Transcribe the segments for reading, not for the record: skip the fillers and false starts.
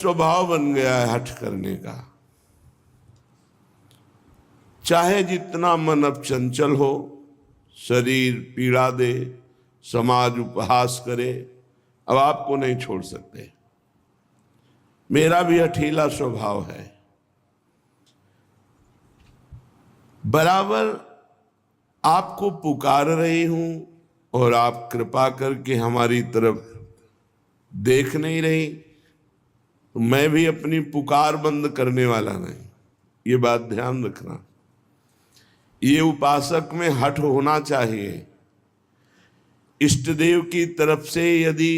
स्वभाव बन गया है हठ करने का। चाहे जितना मन अब चंचल हो, शरीर पीड़ा दे, समाज उपहास करे, अब आपको नहीं छोड़ सकते। मेरा भी हठीला स्वभाव है। बराबर आपको पुकार रही हूं और आप कृपा करके हमारी तरफ देख नहीं रही, तो मैं भी अपनी पुकार बंद करने वाला नहीं। ये बात ध्यान रखना। ये उपासक में हठ होना चाहिए। इष्ट देव की तरफ से यदि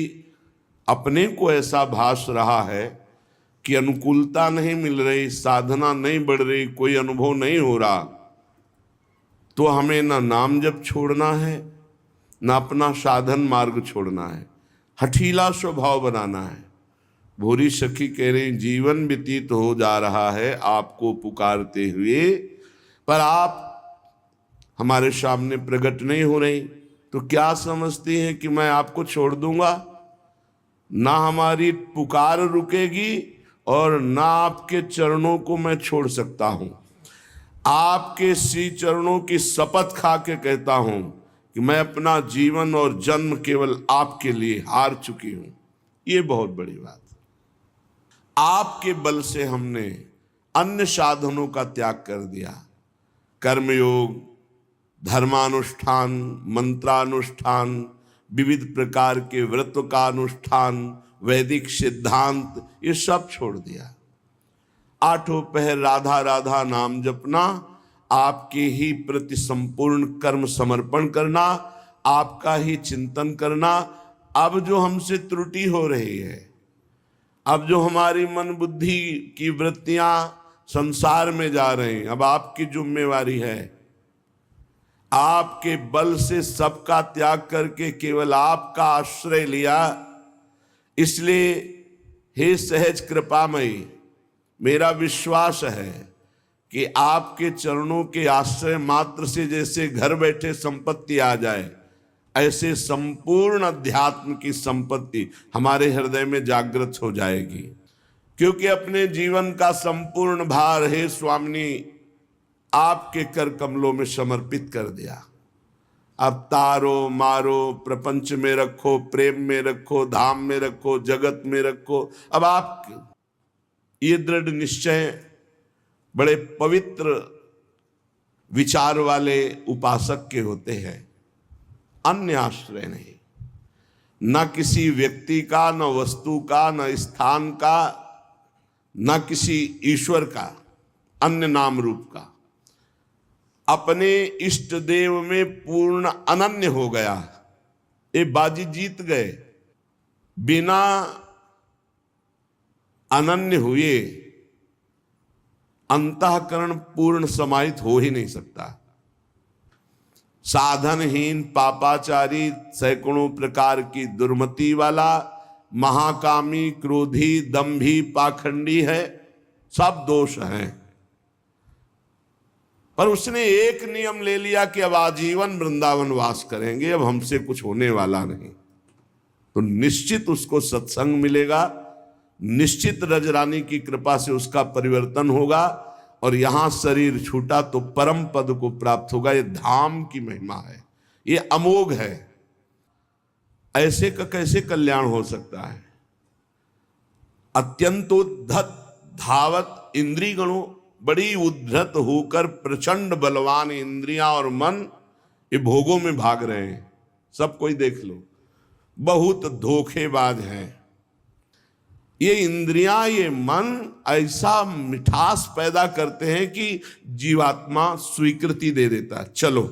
अपने को ऐसा भास रहा है कि अनुकूलता नहीं मिल रही, साधना नहीं बढ़ रही, कोई अनुभव नहीं हो रहा, तो हमें ना नाम जप छोड़ना है, ना अपना साधन मार्ग छोड़ना है। हठीला स्वभाव बनाना है। भूरी सखी कह रही, जीवन व्यतीत हो जा रहा है आपको पुकारते हुए, पर आप हमारे सामने प्रकट नहीं हो रही, तो क्या समझती हैं कि मैं आपको छोड़ दूंगा? ना हमारी पुकार रुकेगी और ना आपके चरणों को मैं छोड़ सकता हूं। आपके श्री चरणों की शपथ खा के कहता हूं कि मैं अपना जीवन और जन्म केवल आपके लिए हार चुकी हूं। ये बहुत बड़ी बात। आपके बल से हमने अन्य साधनों का त्याग कर दिया। कर्मयोग, धर्मानुष्ठान, मंत्रानुष्ठान, विविध प्रकार के व्रत का अनुष्ठान, वैदिक सिद्धांत, ये सब छोड़ दिया। आठों पहर राधा राधा नाम जपना, आपके ही प्रति संपूर्ण कर्म समर्पण करना, आपका ही चिंतन करना। अब जो हमसे त्रुटि हो रही है, अब जो हमारी मन बुद्धि की वृत्तियां संसार में जा रही हैं, अब आपकी जिम्मेवारी है। आपके बल से सबका त्याग करके केवल आपका आश्रय लिया। इसलिए हे सहज कृपामयी, मेरा विश्वास है कि आपके चरणों के आश्रय मात्र से जैसे घर बैठे संपत्ति आ जाए, ऐसे संपूर्ण अध्यात्म की संपत्ति हमारे हृदय में जागृत हो जाएगी। क्योंकि अपने जीवन का संपूर्ण भार हे स्वामिनी आपके कर कमलों में समर्पित कर दिया। अब तारो मारो, प्रपंच में रखो, प्रेम में रखो, धाम में रखो, जगत में रखो। अब आप ये दृढ़ निश्चय बड़े पवित्र विचार वाले उपासक के होते हैं। अन्य आश्रय नहीं, न किसी व्यक्ति का, न वस्तु का, न स्थान का, न किसी ईश्वर का, अन्य नाम रूप का। अपने इष्ट देव में पूर्ण अनन्य हो गया। ये बाजी जीत गए। बिना अनन्य हुए अंतःकरण पूर्ण समाहित हो ही नहीं सकता। साधनहीन, पापाचारी, सैकड़ों प्रकार की दुर्मति वाला, महाकामी, क्रोधी, दंभी, पाखंडी है, सब दोष हैं। पर उसने एक नियम ले लिया कि अब आजीवन वृंदावन वास करेंगे, अब हमसे कुछ होने वाला नहीं। तो निश्चित उसको सत्संग मिलेगा, निश्चित रजरानी की कृपा से उसका परिवर्तन होगा, और यहां शरीर छूटा तो परम पद को प्राप्त होगा। ये धाम की महिमा है, ये अमोघ है। ऐसे का कैसे कल्याण हो सकता है? अत्यंतोद्धत धावत इंद्रिय गणों, बड़ी उद्धत होकर प्रचंड बलवान इंद्रियां और मन ये भोगों में भाग रहे हैं। सब कोई देख लो, बहुत धोखेबाज हैं। ये इंद्रियां, ये मन ऐसा मिठास पैदा करते हैं कि जीवात्मा स्वीकृति दे देता है, चलो।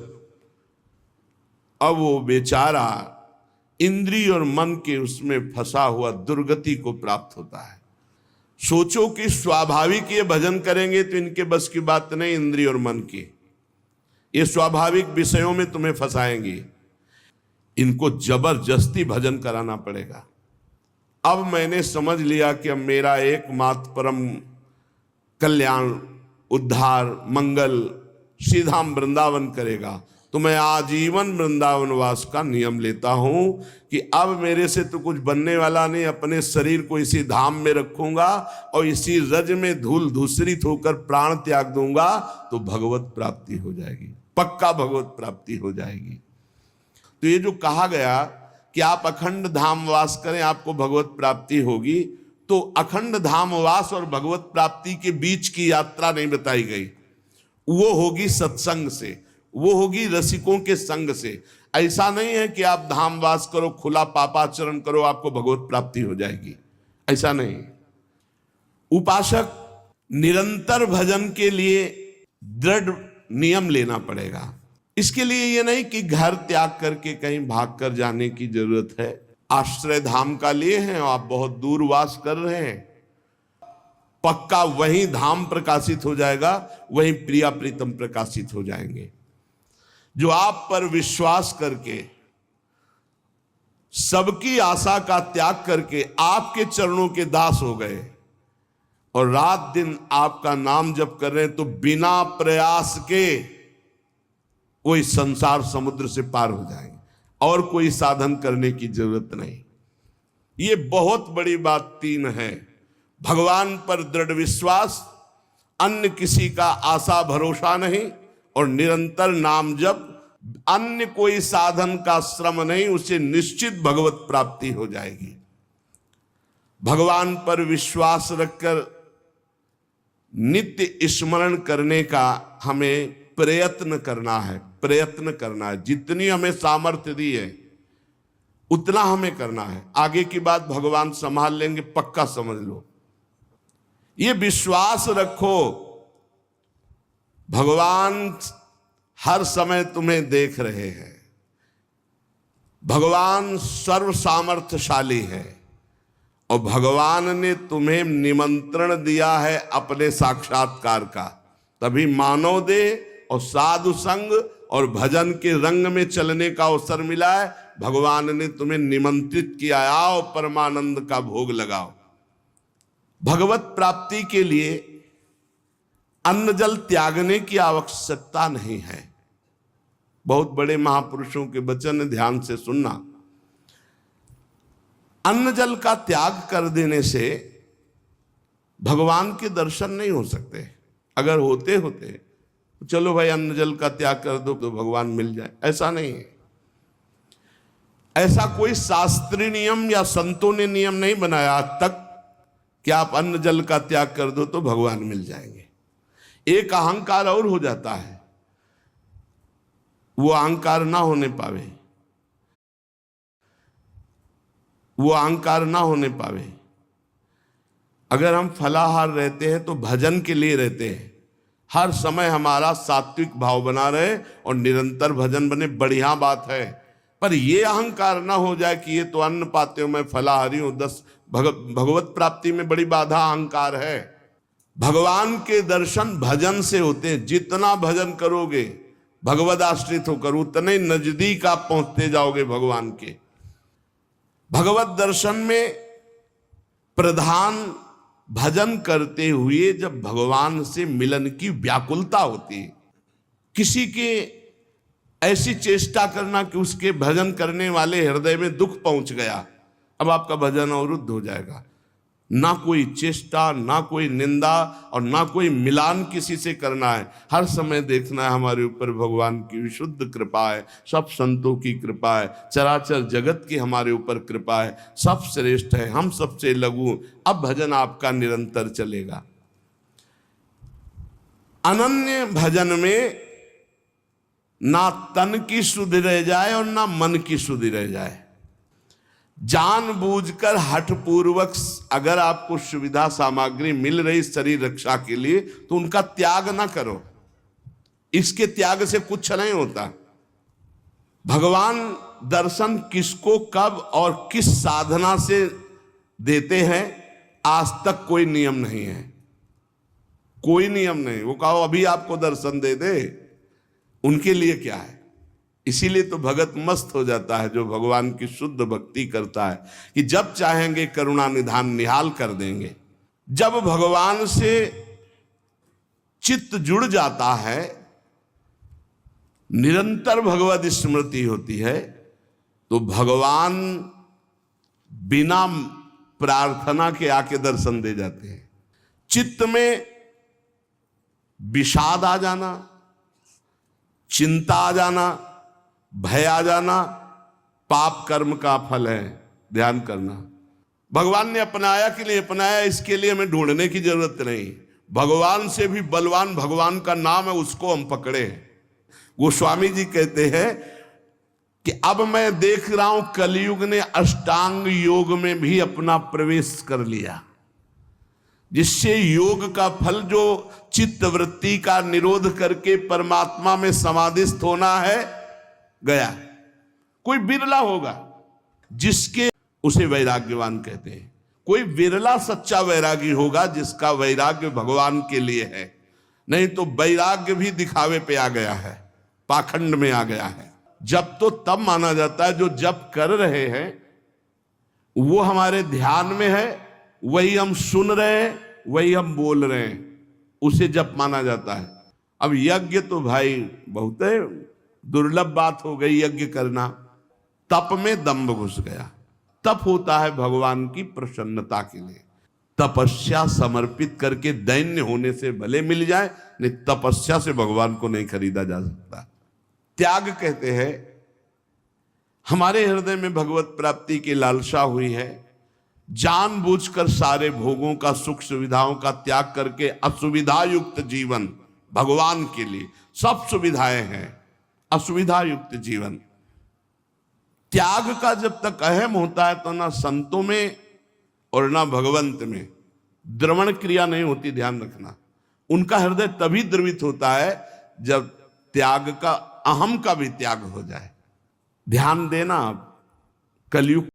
अब वो बेचारा इंद्रिय और मन के उसमें फंसा हुआ दुर्गति को प्राप्त होता है। सोचो कि स्वाभाविक ये भजन करेंगे तो इनके बस की बात नहीं, इंद्रिय और मन की। ये स्वाभाविक विषयों में तुम्हें फंसाएंगे, इनको जबरदस्ती भजन कराना पड़ेगा। अब मैंने समझ लिया कि अब मेरा एकमात्र परम कल्याण, उद्धार, मंगल सीधा वृंदावन करेगा। तो मैं आजीवन वृंदावन वास का नियम लेता हूं कि अब मेरे से तो कुछ बनने वाला नहीं, अपने शरीर को इसी धाम में रखूंगा और इसी रज में धूल धूसरित होकर प्राण त्याग दूंगा, तो भगवत प्राप्ति हो जाएगी, पक्का भगवत प्राप्ति हो जाएगी। तो ये जो कहा गया कि आप अखंड धाम वास करें आपको भगवत प्राप्ति होगी, तो अखंड धाम वास और भगवत प्राप्ति के बीच की यात्रा नहीं बताई गई। वो होगी सत्संग से, वो होगी रसिकों के संग से। ऐसा नहीं है कि आप धाम वास करो, खुला पापाचरण करो, आपको भगवत प्राप्ति हो जाएगी, ऐसा नहीं। उपासक निरंतर भजन के लिए दृढ़ नियम लेना पड़ेगा। इसके लिए ये नहीं कि घर त्याग करके कहीं भाग कर जाने की जरूरत है। आश्रय धाम का लिए हैं और आप बहुत दूर वास कर रहे हैं, पक्का वहीं धाम प्रकाशित हो जाएगा, वहीं प्रिया प्रीतम प्रकाशित हो जाएंगे। जो आप पर विश्वास करके सबकी आशा का त्याग करके आपके चरणों के दास हो गए और रात दिन आपका नाम जप कर रहे हैं, तो बिना प्रयास के वो इस संसार समुद्र से पार हो जाएंगे और कोई साधन करने की जरूरत नहीं। ये बहुत बड़ी बात तीन है, भगवान पर दृढ़ विश्वास, अन्य किसी का आशा भरोसा नहीं, और निरंतर नाम जप, अन्य कोई साधन का श्रम नहीं, उसे निश्चित भगवत प्राप्ति हो जाएगी। भगवान पर विश्वास रखकर नित्य स्मरण करने का हमें प्रयत्न करना है, प्रयत्न करना है। जितनी हमें सामर्थ्य दी है उतना हमें करना है, आगे की बात भगवान संभाल लेंगे, पक्का समझ लो। ये विश्वास रखो, भगवान हर समय तुम्हें देख रहे हैं, भगवान सर्व सामर्थ्यशाली है और भगवान ने तुम्हें निमंत्रण दिया है अपने साक्षात्कार का। तभी मानव देह और साधु संग और भजन के रंग में चलने का अवसर मिला है। भगवान ने तुम्हें निमंत्रित किया, आओ परमानंद का भोग लगाओ। भगवत प्राप्ति के लिए अन्न जल त्यागने की आवश्यकता नहीं है। बहुत बड़े महापुरुषों के वचन ध्यान से सुनना। अन्न जल का त्याग कर देने से भगवान के दर्शन नहीं हो सकते। अगर होते होते चलो भाई अन्न जल का त्याग कर दो तो भगवान मिल जाए, ऐसा नहीं है। ऐसा कोई शास्त्रीय नियम या संतों ने नियम नहीं बनाया आज तक कि आप अन्न जल का त्याग कर दो तो भगवान मिल जाएंगे। एक अहंकार और हो जाता है, वो अहंकार ना होने पावे, वो अहंकार ना होने पावे। अगर हम फलाहार रहते हैं तो भजन के लिए रहते हैं, हर समय हमारा सात्विक भाव बना रहे और निरंतर भजन बने, बढ़िया बात है। पर यह अहंकार ना हो जाए कि ये तो अन्न पाते हो, मैं फलाहारी हूं, भगवत प्राप्ति में बड़ी बाधा अहंकार है। भगवान के दर्शन भजन से होते हैं। जितना भजन करोगे भगवद आश्रित होकर, उतने नजदीक आप पहुंचते जाओगे भगवान के। भगवत दर्शन में प्रधान भजन करते हुए जब भगवान से मिलन की व्याकुलता होती है, किसी के ऐसी चेष्टा करना कि उसके भजन करने वाले हृदय में दुख पहुंच गया, अब आपका भजन अवरुद्ध हो जाएगा। ना कोई चेष्टा, ना कोई निंदा और ना कोई मिलान किसी से करना है। हर समय देखना है हमारे ऊपर भगवान की विशुद्ध कृपा है, सब संतों की कृपा है, चराचर जगत की हमारे ऊपर कृपा है, सब श्रेष्ठ है, हम सबसे लघु। अब भजन आपका निरंतर चलेगा। अनन्य भजन में ना तन की सुधि रह जाए और ना मन की सुधि रह जाए। जानबूझकर हठपूर्वक अगर आपको सुविधा सामग्री मिल रही शरीर रक्षा के लिए तो उनका त्याग ना करो। इसके त्याग से कुछ नहीं होता। भगवान दर्शन किसको कब और किस साधना से देते हैं आज तक कोई नियम नहीं है, कोई नियम नहीं। वो कहो अभी आपको दर्शन दे दे, उनके लिए क्या है। इसीलिए तो भगत मस्त हो जाता है जो भगवान की शुद्ध भक्ति करता है कि जब चाहेंगे करुणा निधान निहाल कर देंगे। जब भगवान से चित्त जुड़ जाता है, निरंतर भगवत स्मृति होती है तो भगवान बिना प्रार्थना के आके दर्शन दे जाते हैं। चित्त में विषाद आ जाना, चिंता आ जाना, भय आ जाना पाप कर्म का फल है, ध्यान करना। भगवान ने अपनाया कि नहीं अपनाया इसके लिए हमें ढूंढने की जरूरत नहीं। भगवान से भी बलवान भगवान का नाम है, उसको हम पकड़े। गोस्वामी जी कहते हैं कि अब मैं देख रहा हूं कलयुग ने अष्टांग योग में भी अपना प्रवेश कर लिया, जिससे योग का फल जो चित्त वृत्ति का निरोध करके परमात्मा में समाधिस्थ होना है गया। कोई बिरला होगा जिसके, उसे वैराग्यवान कहते हैं। कोई विरला सच्चा वैरागी होगा जिसका वैराग्य भगवान के लिए है, नहीं तो वैराग्य भी दिखावे पे आ गया है, पाखंड में आ गया है। जब तो तब माना जाता है जो जब कर रहे हैं वो हमारे ध्यान में है, वही हम सुन रहे हैं, वही हम बोल रहे हैं, उसे जब माना जाता है। अब यज्ञ तो भाई बहुत दुर्लभ बात हो गई यज्ञ करना। तप में दंभ घुस गया। तप होता है भगवान की प्रसन्नता के लिए। तपस्या समर्पित करके दैन्य होने से भले मिल जाए, नहीं तपस्या से भगवान को नहीं खरीदा जा सकता। त्याग कहते हैं हमारे हृदय में भगवत प्राप्ति की लालसा हुई है, जानबूझकर सारे भोगों का सुख सुविधाओं का त्याग करके असुविधा युक्त जीवन, भगवान के लिए सब सुविधाएं हैं, असुविधा युक्त जीवन। त्याग का जब तक अहम होता है तो ना संतों में और ना भगवंत में द्रवण क्रिया नहीं होती, ध्यान रखना। उनका हृदय तभी द्रवित होता है जब त्याग का, अहम का भी त्याग हो जाए। ध्यान देना, कलयुग